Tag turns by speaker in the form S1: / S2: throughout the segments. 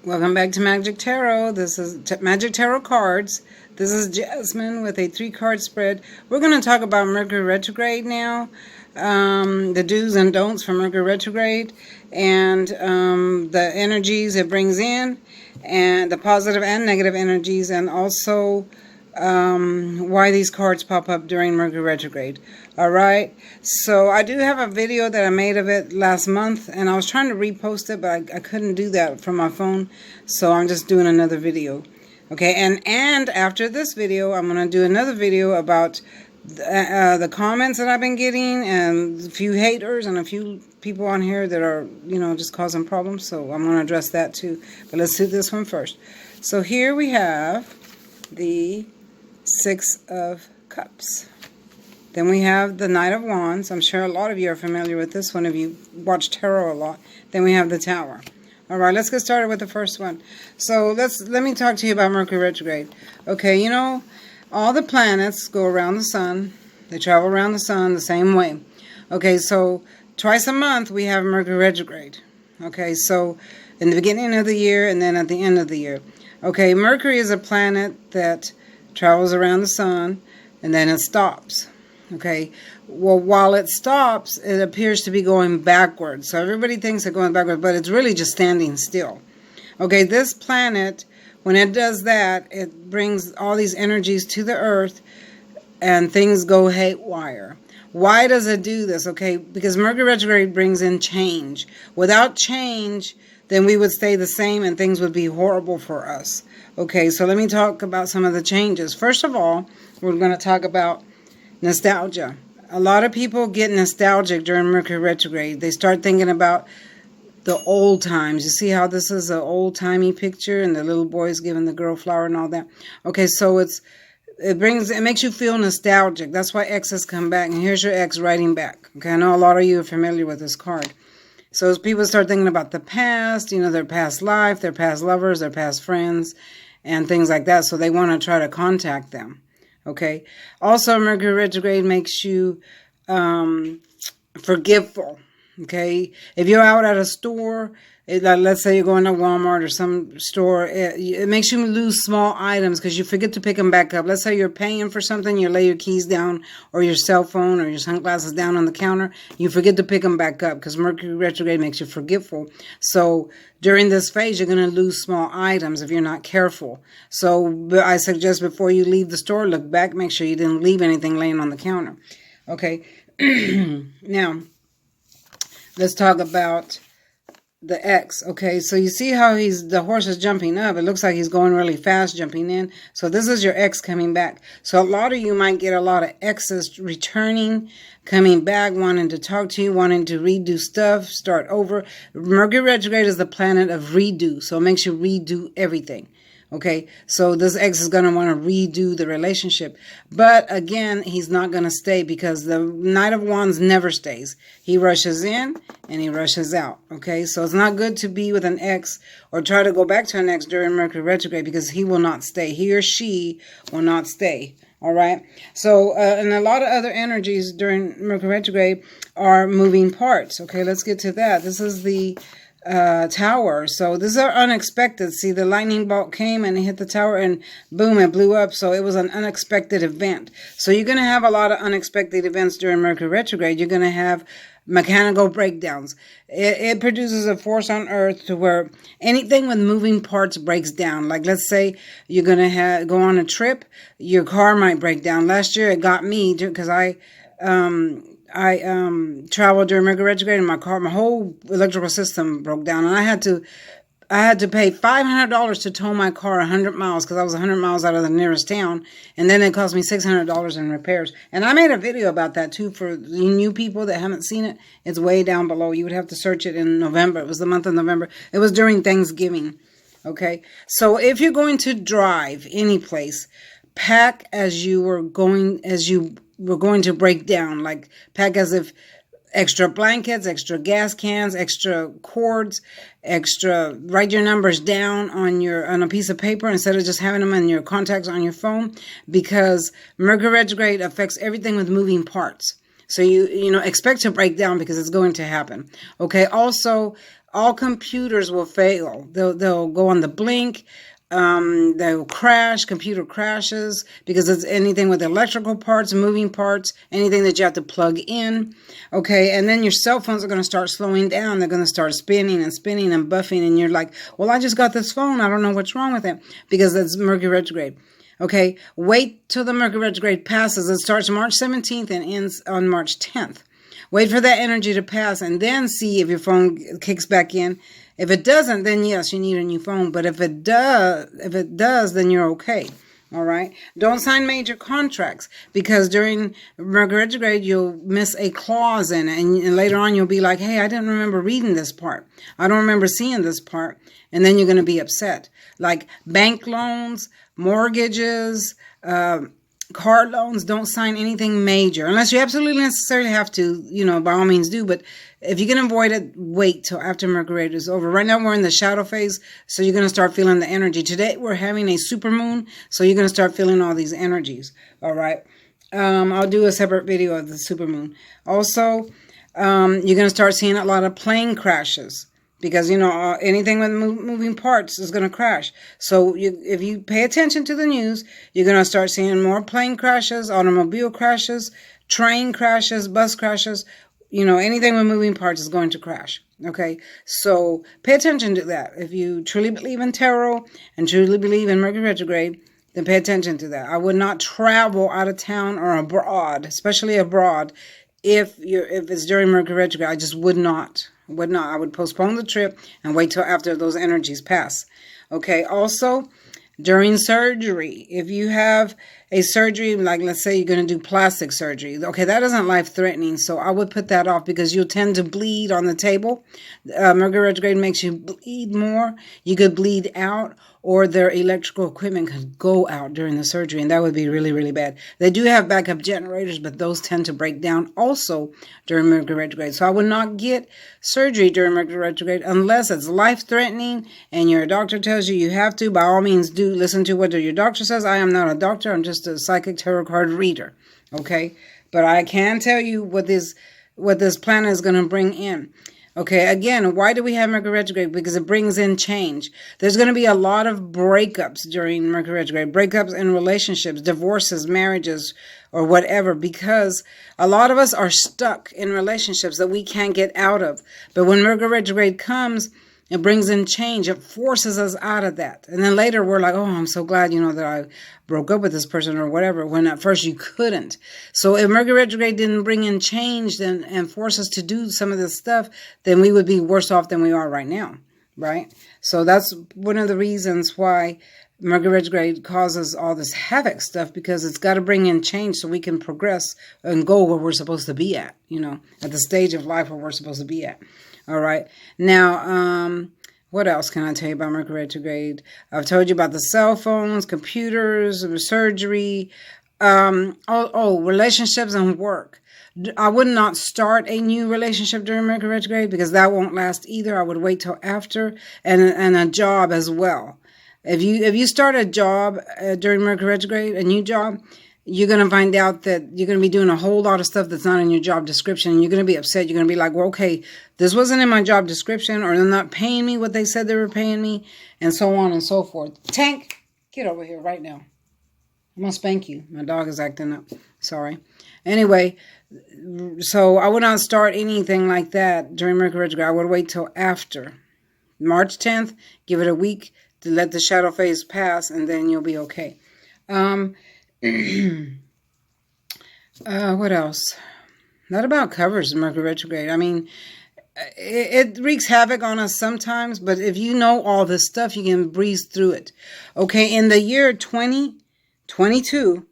S1: Welcome back to Magic Tarot. This is Magic Tarot cards. This is Jasmine with a 3-card spread. We're going to talk about Mercury Retrograde now, the do's and don'ts for Mercury Retrograde, and the energies it brings in, and the positive and negative energies, and also why these cards pop up during Mercury Retrograde. Alright, so I do have a video that I made of it last month, and I was trying to repost it, but I couldn't do that from my phone, so I'm just doing another video. Okay, and after this video, I'm going to do another video about the comments that I've been getting, and a few haters and a few people on here that are, you know, just causing problems, so I'm going to address that too. But let's do this one first. So here we have the 6 of Cups. Then we have the Knight of Wands. I'm sure a lot of you are familiar with this one if you watch tarot a lot. Then we have the Tower. All right, let's get started with the first one. So let me talk to you about Mercury Retrograde. Okay, you know, all the planets go around the sun. They travel around the sun the same way. Okay, so twice a month we have Mercury Retrograde. Okay, so in the beginning of the year and then at the end of the year. Okay, Mercury is a planet that travels around the sun and then it stops. Okay, well, while it stops, it appears to be going backwards. So everybody thinks it's going backwards, but it's really just standing still. Okay, this planet, when it does that, it brings all these energies to the earth and things go haywire. Why does it do this? Okay, because Mercury Retrograde brings in change. Without change, then we would stay the same and things would be horrible for us. Okay, so let me talk about some of the changes. First of all, we're going to talk about nostalgia. A lot of people get nostalgic during Mercury Retrograde. They start thinking about the old times. You see how this is an old-timey picture and the little boy's giving the girl flower and all that? Okay, so it makes you feel nostalgic. That's why exes come back. And here's your ex writing back. Okay, I know a lot of you are familiar with this card. So as people start thinking about the past, you know, their past life, their past lovers, their past friends, and things like that. So they want to try to contact them. Okay. Also, Mercury Retrograde makes you forgetful. Okay. If you're out at a store, let's say you're going to Walmart or some store, it makes you lose small items because you forget to pick them back up. Let's say you're paying for something, you lay your keys down or your cell phone or your sunglasses down on the counter. You forget to pick them back up because Mercury Retrograde makes you forgetful. So during this phase, you're going to lose small items if you're not careful. So I suggest before you leave the store, look back, make sure you didn't leave anything laying on the counter. Okay. Now, let's talk about the X. Okay, so you see how the horse is jumping up. It looks like he's going really fast, jumping in. So this is your X coming back. So a lot of you might get a lot of X's returning, coming back, wanting to talk to you, wanting to redo stuff, start over. Mercury Retrograde is the planet of redo, so it makes you redo everything. Okay, so this ex is going to want to redo the relationship. But again, he's not going to stay because the Knight of Wands never stays. He rushes in and he rushes out. Okay, so it's not good to be with an ex or try to go back to an ex during Mercury Retrograde because he will not stay. He or she will not stay. All right, so and a lot of other energies during Mercury Retrograde are moving parts. Okay, let's get to that. This is the tower. So these are unexpected. See, the lightning bolt came and it hit the tower and boom, it blew up. So it was an unexpected event. So you're going to have a lot of unexpected events during Mercury Retrograde. You're going to have mechanical breakdowns. It produces a force on Earth to where anything with moving parts breaks down. Like let's say you're going to go on a trip, your car might break down. Last year it got me because I traveled during Mercury Retrograde and my whole electrical system broke down, and I had to pay $500 to tow my car 100 miles because I was 100 miles out of the nearest town, and then it cost me $600 in repairs. And I made a video about that too for the new people that haven't seen it. It's way down below. You would have to search it in November. It was the month of November. It was during Thanksgiving. Okay, so if you're going to drive any place, pack as you were going to break down, like pack as if extra blankets, extra gas cans, extra cords, write your numbers down on a piece of paper instead of just having them in your contacts on your phone, because Mercury retrograde affects everything with moving parts. So you know, expect to break down because it's going to happen. Okay. Also, all computers will fail. They'll go on the blink. They'll crash, computer crashes, because it's anything with electrical parts, moving parts, anything that you have to plug in. Okay, and then your cell phones are going to start slowing down. They're going to start spinning and spinning and buffing, and you're like, well, I just got this phone. I don't know what's wrong with it, because it's Mercury retrograde. Okay, wait till the Mercury retrograde passes. It starts March 17th and ends on March 10th. Wait for that energy to pass and then see if your phone kicks back in. If it doesn't, then yes, you need a new phone. But if it does, then you're okay. All right. Don't sign major contracts, because during Mercury retrograde, you'll miss a clause in it. And later on, you'll be like, hey, I didn't remember reading this part. I don't remember seeing this part. And then you're going to be upset. Like bank loans, mortgages, car loans, don't sign anything major unless you absolutely necessarily have to, you know, by all means do. But if you can avoid it, wait till after Mercury is over. Right now we're in the shadow phase, so you're going to start feeling the energy. Today we're having a super moon, so you're going to start feeling all these energies. All right. I'll do a separate video of the super moon. Also, you're going to start seeing a lot of plane crashes. Because, you know, anything with moving parts is going to crash. So if you pay attention to the news, you're going to start seeing more plane crashes, automobile crashes, train crashes, bus crashes. You know, anything with moving parts is going to crash. Okay, so pay attention to that. If you truly believe in tarot and truly believe in Mercury retrograde, then pay attention to that. I would not travel out of town or abroad, especially abroad, if it's during Mercury retrograde. I just would not. I would postpone the trip and wait till after those energies pass. Okay. Also, during surgery, if you have a surgery, like let's say you're going to do plastic surgery, okay, that isn't life-threatening, so I would put that off, because you'll tend to bleed on the table. Mercury retrograde makes you bleed more. You could bleed out, or their electrical equipment could go out during the surgery, and that would be really, really bad. They do have backup generators, but those tend to break down also during Mercury retrograde. So I would not get surgery during Mercury retrograde unless it's life-threatening and your doctor tells you have to. By all means, do listen to what your doctor says. I am not a doctor. I'm just a psychic tarot card reader. Okay? But I can tell you what this planet is going to bring in. Okay, again, why do we have Mercury retrograde? Because it brings in change. There's going to be a lot of breakups during Mercury retrograde. Breakups in relationships, divorces, marriages, or whatever. Because a lot of us are stuck in relationships that we can't get out of. But when Mercury retrograde comes, it brings in change. It forces us out of that. And then later we're like, oh, I'm so glad, you know, that I broke up with this person or whatever, when at first you couldn't. So if Mercury retrograde didn't bring in change and force us to do some of this stuff, then we would be worse off than we are right now, right? So that's one of the reasons why Mercury retrograde causes all this havoc stuff, because it's got to bring in change so we can progress and go where we're supposed to be at, you know, at the stage of life where we're supposed to be at. All right. Now, what else can I tell you about Mercury retrograde? I've told you about the cell phones, computers, surgery, relationships and work. I would not start a new relationship during Mercury retrograde, because that won't last either. I would wait till after, and a job as well. If you start a job during Mercury retrograde, a new job, you're going to find out that you're going to be doing a whole lot of stuff that's not in your job description. And you're going to be upset. You're going to be like, well, okay, this wasn't in my job description, or they're not paying me what they said they were paying me, and so on and so forth. Tank, get over here right now. I'm going to spank you. My dog is acting up. Sorry. Anyway, so I would not start anything like that during Mercury retrograde. I would wait till after March 10th. Give it a week to let the shadow phase pass, and then you'll be okay. What else? That about covers Mercury retrograde. I mean, it wreaks havoc on us sometimes, but if you know all this stuff, you can breeze through it. Okay, in the year 2022,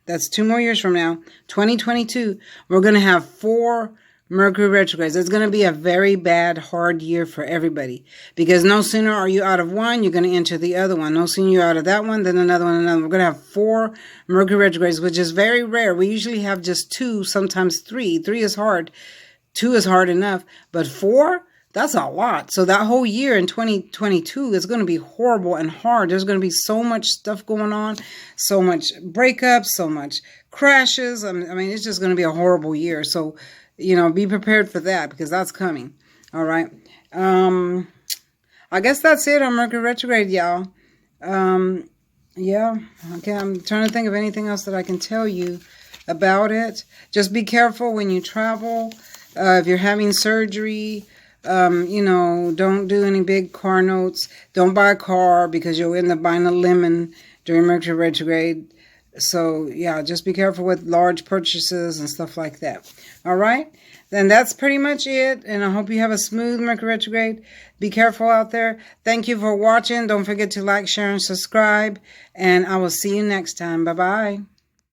S1: that's 2 more years from now, 2022, we're going to have 4 Mercury retrogrades. It's going to be a very bad, hard year for everybody, because no sooner are you out of one, you're going to enter the other one. No sooner you're out of that one, then another one, another. We're going to have 4 Mercury retrogrades, which is very rare. We usually have just 2, sometimes 3. 3 is hard. 2 is hard enough, but 4, That's a lot. So that whole year in 2022 is going to be horrible and hard. There's going to be so much stuff going on, so much breakups, so much crashes. I mean, it's just going to be a horrible year. So, be prepared for that because that's coming. All right. I guess that's it on Mercury Retrograde, y'all. Yeah. Okay. I'm trying to think of anything else that I can tell you about it. Just be careful when you travel. If you're having surgery, don't do any big car notes. Don't buy a car because you'll end up buying a lemon during Mercury Retrograde. So, yeah, just be careful with large purchases and stuff like that. All right? Then that's pretty much it. And I hope you have a smooth Mercury Retrograde. Be careful out there. Thank you for watching. Don't forget to like, share, and subscribe. And I will see you next time. Bye-bye.